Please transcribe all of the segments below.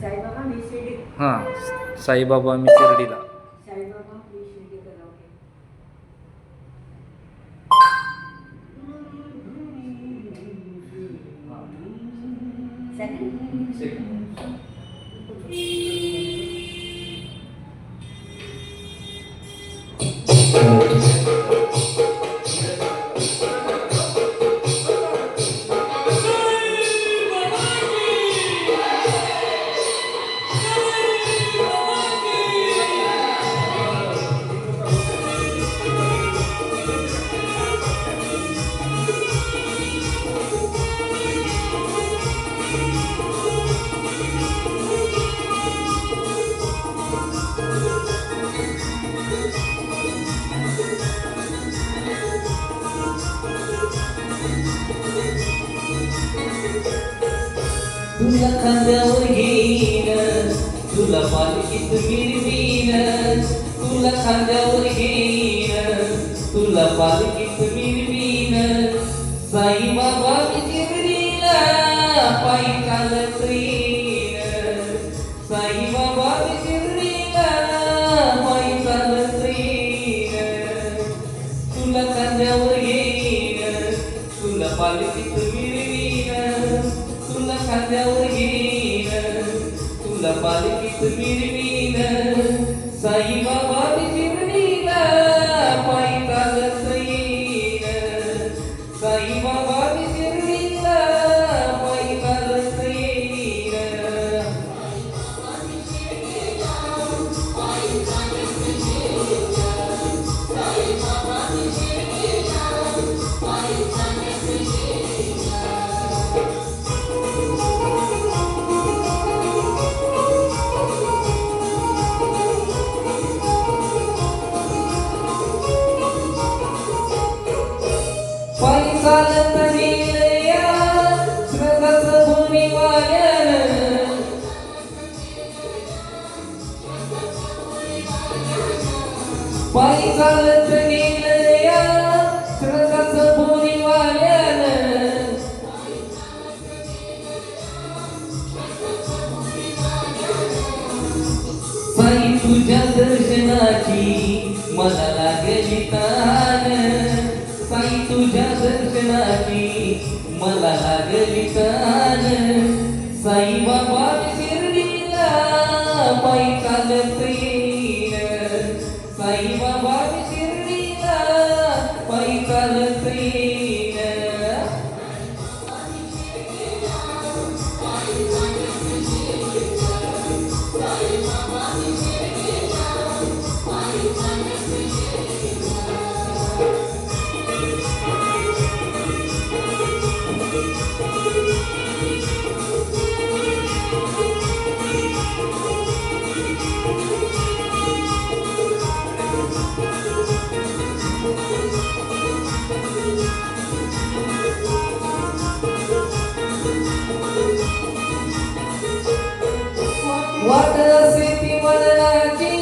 साईबाबा मी शिर्डी. हां, साईबाबा मी शिर्डीला. साईबाबा मी शिर्डी करावं. सेकंड. तुला खांद्यावर घेईन, तुला पालखीत मिरवीन. तुला खांद्यावर घेईन, तुला पालखीत मिरवीन. साईबाबा मी शिर्डीला पायी चालत येईन. साईबाबा मी शिर्डीला पायी चालत येईन. तुला खांद्यावर घेईन, तुला पालखीत मिरवीन. तुला खांद्यावर घेईन, तुला पालखीत मिरवीन. साईबाबा मी शिर्डीला पायी चालत येईन. साईबाबा मी शिर्डीला पायी चालत येईन. पायी चालत नेलया श्रद्धाचं भुनीवाल्यानं. पायी चालत नेलया श्रद्धाचं भुनीवाल्यानं. साई तुझ्या दर्शनाची मला लागली तान. साई तुझ्या दर्शनाची मला लागली तान. साईबाबा मी शिर्डीला पायी चालत येईन. साईबाबा मी शिर्डीला पायी चालत येईन. वाट असे ती वळणाची,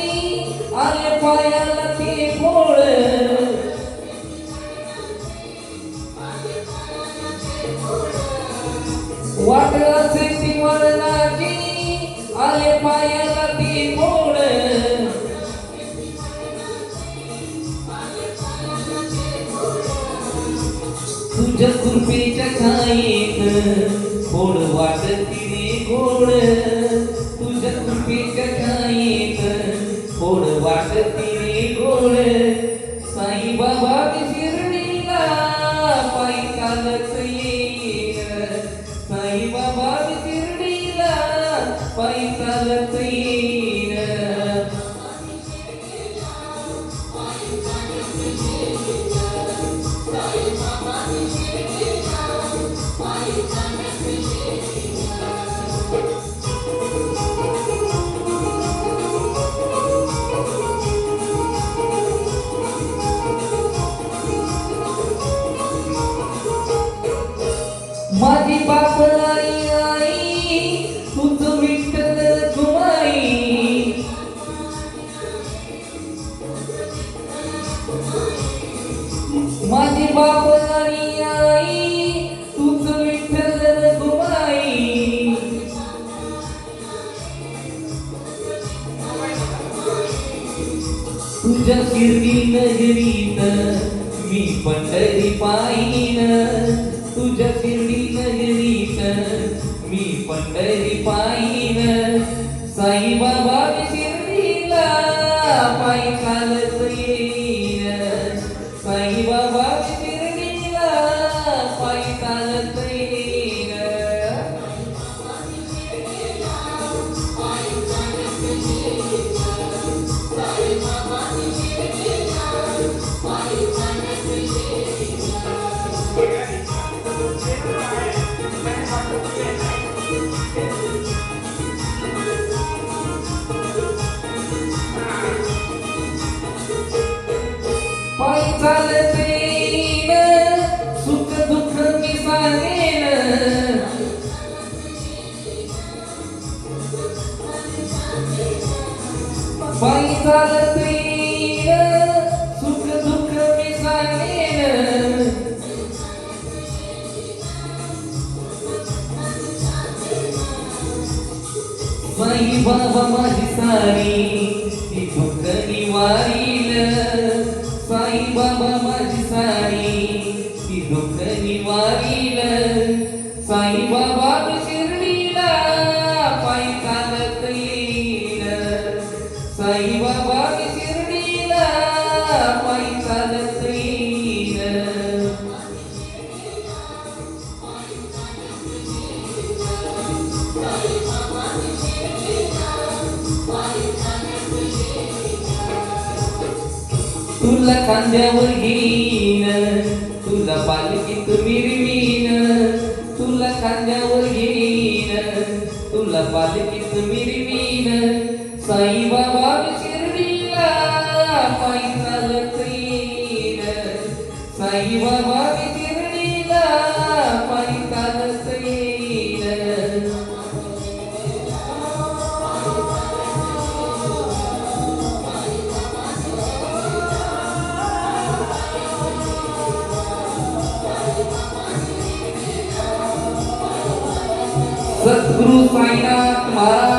आले पायाला ते मोळ. वाट असे ती वळणाची, आले पायाला ते मोळ. तुझ्या कृपेच्या छायेत गोड वाटती रे गोड. तुझ्या कृपेच्या छायेत गोड वाटती रे गोड. साईबाबा मी शिर्डीला पायी चालत येईन. साईबाबा मी शिर्डीला पायी चालत येईन. तुझ्या शिर्डी नगरीत मी पंढरी पायीन, तुझ्या शिर्डी नगरीत मी पंढरी पायीन. साईबाबा मी शिर्डीला पायी चालत येईन, साईबाबा मी शिर्डीला पायी चालत येईन. पायी चालत येईन, सुख दुःख मी सांगेन. पायी चालत येईन, सुख दुःख मी सांगेन. साई बाबा माझी सारी ती दुःख निवारील, साई बाबा माझी सारी ती दुःख निवारील. साई बाबा मी शिर्डीला पायी चालत येईन, साई बाबा मी शिर्डीला पायी चालत येईन. तुला खांद्यावर घेईन, तुला पालखीत मिरवीन, तुला खांद्यावर घेईन, तुला पालखीत मिरवीन. साई बाबा मी शिर्डीला पायी चालत येईन, साई बाबा मी शिर्डीला पायी चालत येईन. सद्गुरु साईनाथ महाराज